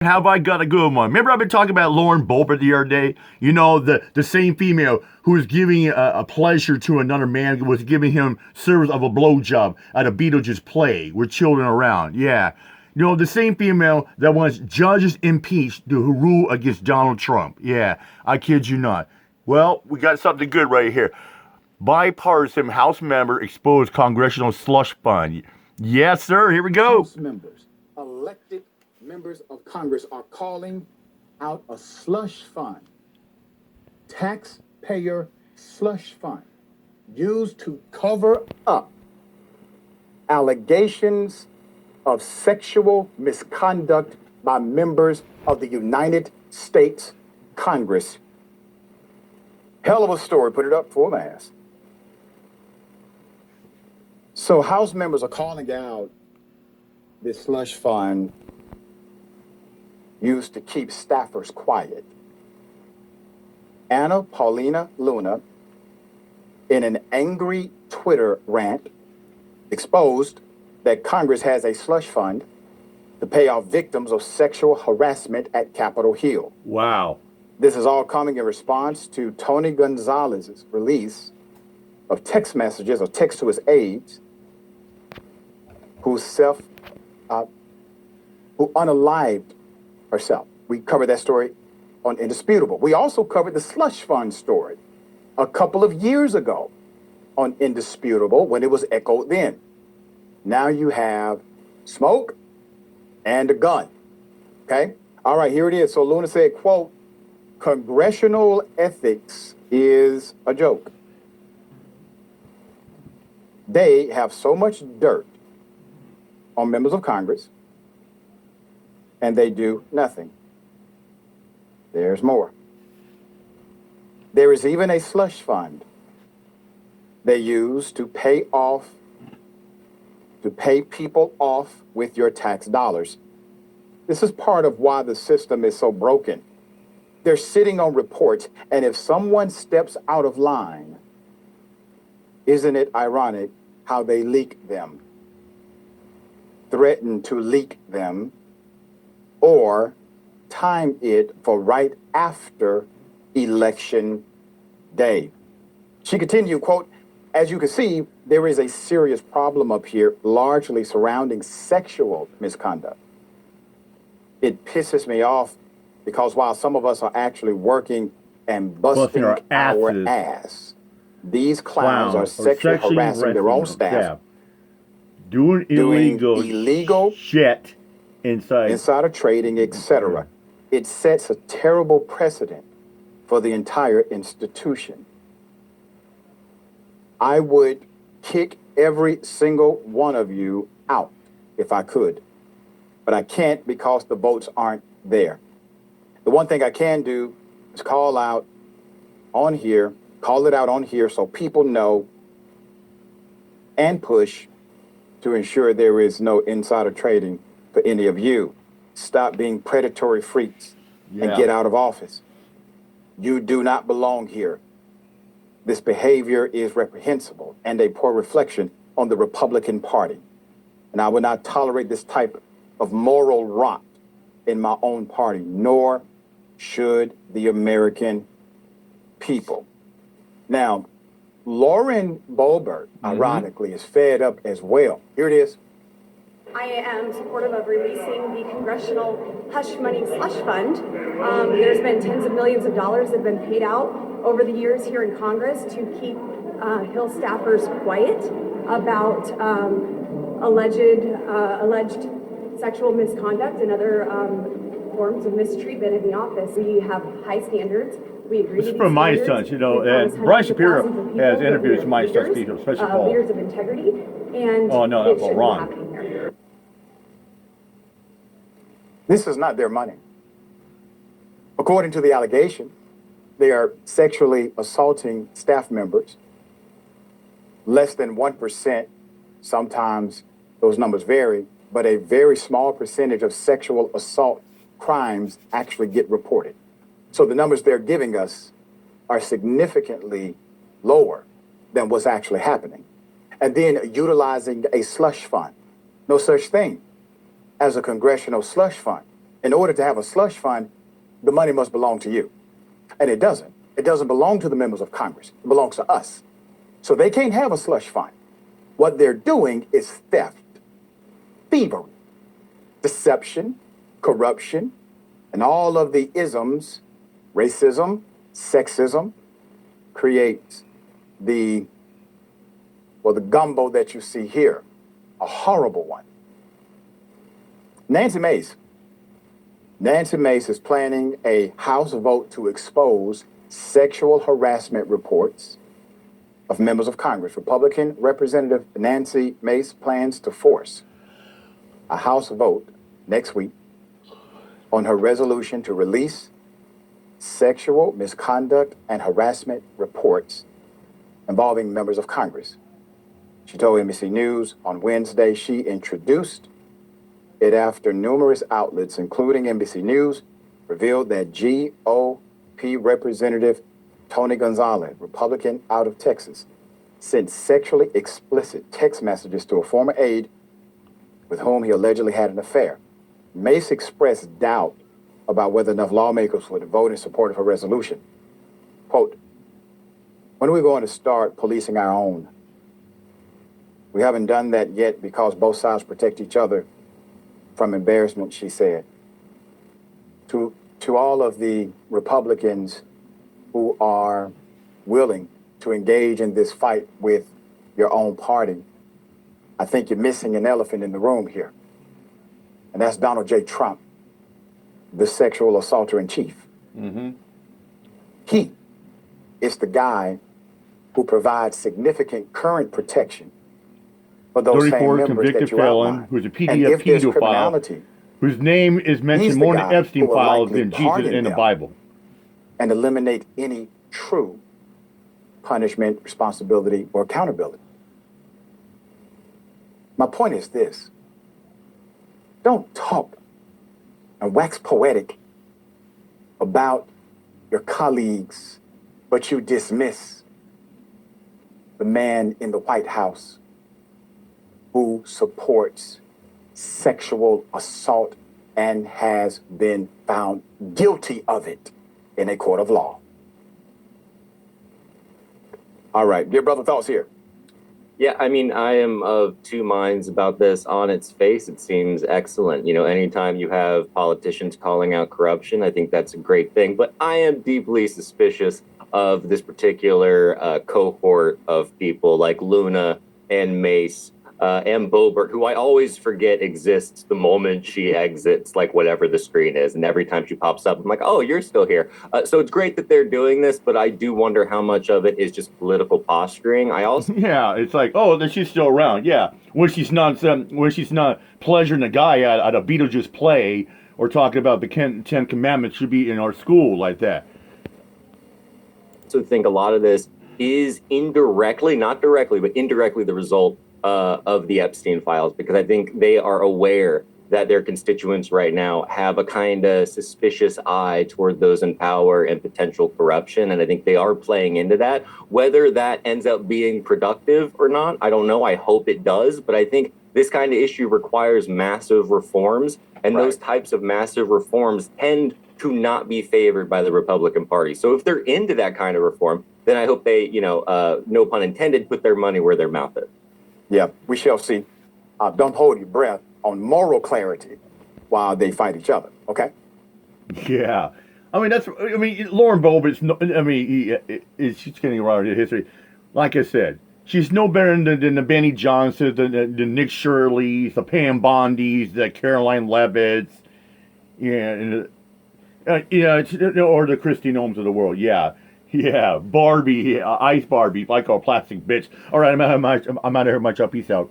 Have I got a good one? Remember I've been talking about Lauren Boebert the other day? You know, the same female who was giving a pleasure to another man, was giving him service of a blowjob at a Beetlejuice play with children around. Yeah. You know, the same female that wants judges impeached to rule against Donald Trump. Yeah, I kid you not. Well, we got something good right here. Bipartisan House member exposed Congressional slush fund. Yes, sir. Here we go. House members, elected members of Congress, are calling out a slush fund, taxpayer slush fund, used to cover up allegations of sexual misconduct by members of the United States Congress. Hell of a story. Put it up for mass. So House members are calling out this slush fund used to keep staffers quiet. Anna Paulina Luna, in an angry Twitter rant, exposed that Congress has a slush fund to pay off victims of sexual harassment at Capitol Hill. Wow. This is all coming in response to Tony Gonzalez's release of text messages or text to his aides who unalived herself. We covered that story on Indisputable. We also covered the slush fund story a couple of years ago on Indisputable when it was echoed then. Now you have smoke and a gun. Okay? All right, here it is. So Luna said, quote, "Congressional ethics is a joke. They have so much dirt on members of Congress, and they do nothing." There's more. There is even a slush fund they use to pay people off with your tax dollars. This is part of why the system is so broken. They're sitting on reports, and if someone steps out of line, isn't it ironic how they leak them, threaten to leak them, or time it for right after Election Day? She continued, quote, "As you can see, there is a serious problem up here, largely surrounding sexual misconduct. It pisses me off because while some of us are actually working and busting our ass, these clowns are sexually harassing their own staff, doing illegal shit insider trading, etc. It sets a terrible precedent for the entire institution. I would kick every single one of you out if I could, but I can't because the votes aren't there. The one thing I can do is call it out on here so people know and push to ensure there is no insider trading for any of you. Stop being predatory freaks and get out of office. You do not belong here. This behavior is reprehensible and a poor reflection on the Republican Party. And I will not tolerate this type of moral rot in my own party, nor should the American people." Now, Lauren Boebert, ironically, is fed up as well. Here it is. I am supportive of releasing the Congressional Hush Money Slush Fund. There's been tens of millions of dollars that have been paid out over the years here in Congress to keep Hill staffers quiet about alleged sexual misconduct and other forms of mistreatment in the office. We have high standards. We agree. This is from my sons, you know, and Brian Shapiro has interviewed my sons, especially Paul. Leaders of integrity, and oh no, that's wrong. This is not their money. According to the allegation, they are sexually assaulting staff members. Less than 1%, sometimes those numbers vary, but a very small percentage of sexual assault crimes actually get reported. So the numbers they're giving us are significantly lower than what's actually happening. And then utilizing a slush fund. No such thing as a congressional slush fund. In order to have a slush fund, the money must belong to you. And it doesn't. It doesn't belong to the members of Congress. It belongs to us. So they can't have a slush fund. What they're doing is theft, thievery, deception, corruption, and all of the isms, racism, sexism, creates the gumbo that you see here, a horrible one. Nancy Mace is planning a House vote to expose sexual harassment reports of members of Congress. Republican Representative Nancy Mace plans to force a House vote next week on her resolution to release sexual misconduct and harassment reports involving members of Congress. She told NBC News on Wednesday she introduced it after numerous outlets, including NBC News, revealed that GOP Representative Tony Gonzalez, Republican out of Texas, sent sexually explicit text messages to a former aide with whom he allegedly had an affair. Mace expressed doubt about whether enough lawmakers would vote in support of her resolution. Quote, "When are we going to start policing our own? We haven't done that yet because both sides protect each other from embarrassment," she said. To all of the Republicans who are willing to engage in this fight with your own party, I think you're missing an elephant in the room here. And that's Donald J. Trump, the sexual assaulter in chief. Mm-hmm. He is the guy who provides significant current protection for those same 34 members convicted that you felon outlined. who's a And PDF if there's pedophile criminality, whose name is he's mentioned the more in the guy who Epstein will files likely than Jesus pardon in the them Bible. and eliminate any true punishment, responsibility, or accountability. My point is this: don't talk and wax poetic about your colleagues, but you dismiss the man in the White House who supports sexual assault and has been found guilty of it in a court of law. All right, dear brother, thoughts here. Yeah, I mean, I am of two minds about this. On its face, it seems excellent. You know, anytime you have politicians calling out corruption, I think that's a great thing. But I am deeply suspicious of this particular cohort of people like Luna and Mace and Boebert, who I always forget exists the moment she exits, like whatever the screen is. And every time she pops up, I'm like, oh, you're still here. So it's great that they're doing this, but I do wonder how much of it is just political posturing. I also Yeah, it's like, oh, then she's still around. Yeah, when she's not pleasuring a guy at a Beetlejuice play or talking about the Ten Commandments should be in our school like that. also think a lot of this is indirectly, not directly, but indirectly the result of the Epstein files, because I think they are aware that their constituents right now have a kind of suspicious eye toward those in power and potential corruption. And I think they are playing into that. Whether that ends up being productive or not, I don't know. I hope it does. But I think this kind of issue requires massive reforms. And those types of massive reforms tend to not be favored by the Republican Party. So if they're into that kind of reform, then I hope they, no pun intended, put their money where their mouth is. Yeah, we shall see. Don't hold your breath on moral clarity while they fight each other, okay? Yeah. Lauren Boebert, she's getting around in history. Like I said, she's no better than the Benny Johnsons, the Nick Shirleys, the Pam Bondys, the Caroline Levitts, or the Christy Gnomes of the world. Yeah, Barbie, Ice Barbie, if I call her plastic bitch. All right, I'm out of here. My job. Peace out.